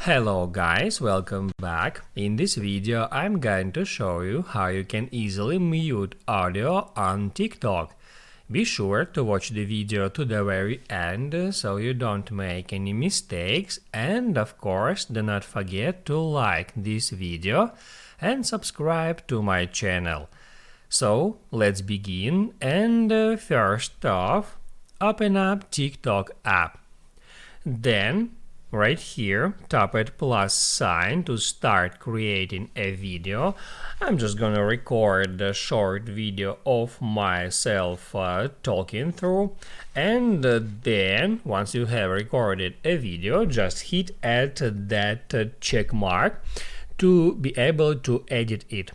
Hello guys, welcome back. In this video I'm going to show you how you can easily mute audio on TikTok. Be sure to watch the video to the very end so you don't make any mistakes, and of course do not forget to like this video and subscribe to my channel. So let's begin, and first off, open up TikTok app. Then right here, tap at plus sign to start creating a video. I'm just gonna record a short video of myself talking through, and then once you have recorded a video, just hit at that check mark to be able to edit it.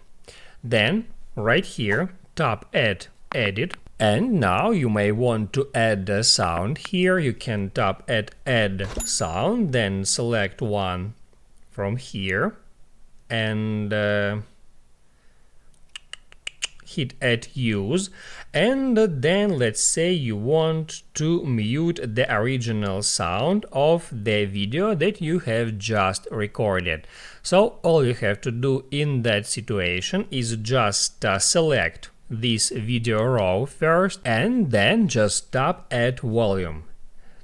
Then right here, tap at edit. And now you may want to add a sound. Here you can tap at add sound, then select one from here and hit at use, and then let's say you want to mute the original sound of the video that you have just recorded. So all you have to do in that situation is just select this video row first and then just tap at volume.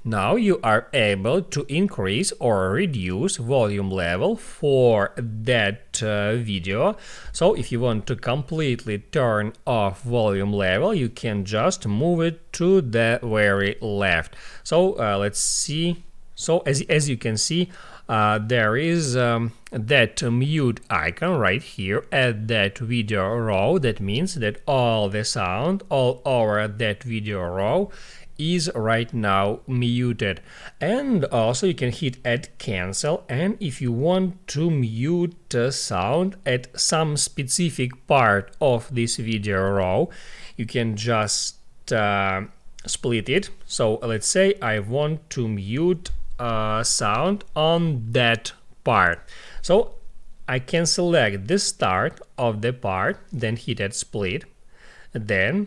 Now you are able to increase or reduce volume level for that video. So if you want to completely turn off volume level, you can just move it to the very left. So let's see. So as you can see, there is that mute icon right here at that video row. That means that all the sound all over that video row is right now muted. And also you can hit at cancel, and if you want to mute sound at some specific part of this video row, you can just split it. So let's say I want to mute sound on that part. So I can select the start of the part, then hit at split. Then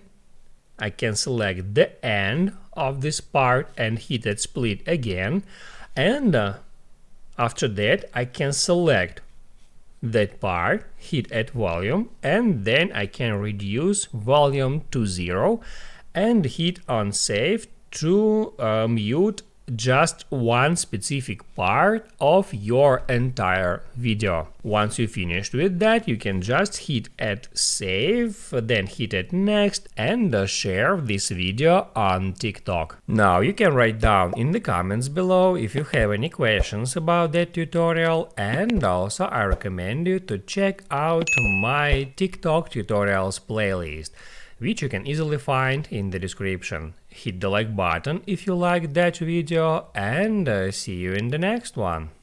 I can select the end of this part and hit at split again. And after that I can select that part, hit at volume, and then I can reduce volume to 0 and hit on save to mute just one specific part of your entire video. Once you finished with that, you can just hit at save, then hit at next, and share this video on TikTok. Now you can write down in the comments below if you have any questions about that tutorial, and also I recommend you to check out my TikTok tutorials playlist, which you can easily find in the description. Hit the like button if you liked that video, and see you in the next one.